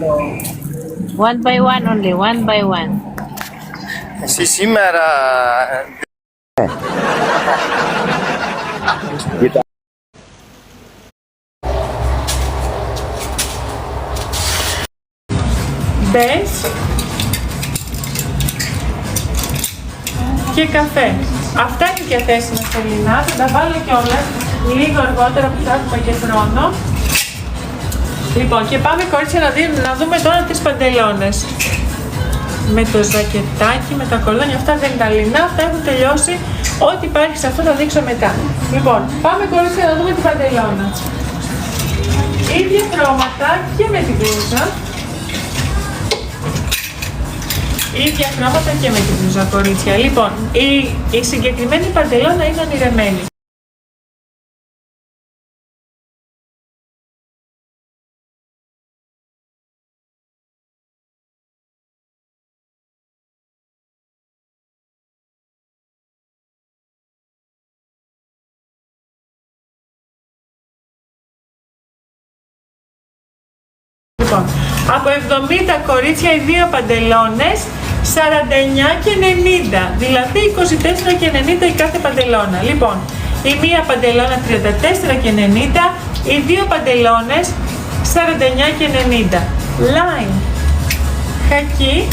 One by one only, one by one. Εσύ σήμερα... Μπες και καφέ. Αυτά είναι διαθέσιμα στα ελληνά. Θα τα βάλω κιόλας λίγο αργότερα που θα έχουμε και χρόνο. Λοιπόν, και πάμε κορίτσια να δούμε τώρα τις παντελόνες. Με το ζακετάκι, με τα κολόνια, αυτά δεν είναι τα λινά, αυτά έχουν τελειώσει. Ό,τι υπάρχει σε αυτό θα δείξω μετά. Λοιπόν, πάμε κορίτσια να δούμε την παντελόνα. Ίδια χρώματα και με την μπλούζα. Ίδια χρώματα και με την μπλούζα, κορίτσια. Λοιπόν, η συγκεκριμένη παντελόνα είναι ονειρεμένη. Λοιπόν, από 70 κορίτσια οι δύο παντελόνες, 49 και 90, δηλαδή 24 και 90 η κάθε παντελόνα. Λοιπόν, η μία παντελόνα 34 και 90, οι δύο παντελόνες 49 και 90. Lime, χακί,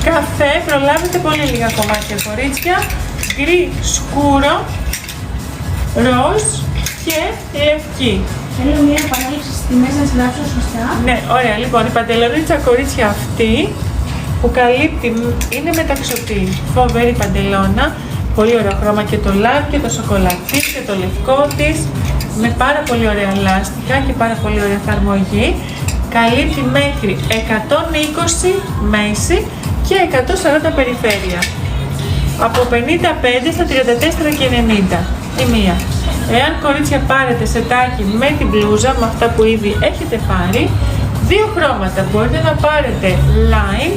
καφέ, προλάβετε πολύ λίγα κομμάτια κορίτσια, γκρι σκούρο, ροζ και λευκή. Θέλω μια επανάληψη στις τιμές να τις γράψω σωστά. Ναι, ωραία. Λοιπόν, η παντελονίτσα κορίτσια αυτή που καλύπτει, είναι μεταξωτή. Φοβερή παντελώνα, πολύ ωραίο χρώμα και το λάβ και το σοκολατί και το λευκό της, με πάρα πολύ ωραία λάστιχα και πάρα πολύ ωραία εφαρμογή. Καλύπτει μέχρι 120 μέση και 140 περιφέρεια. Από 55 στα 34 και 90 η μία. Εάν κορίτσια πάρετε σετάκι με την μπλούζα, με αυτά που ήδη έχετε πάρει, δύο χρώματα. Μπορείτε να πάρετε lime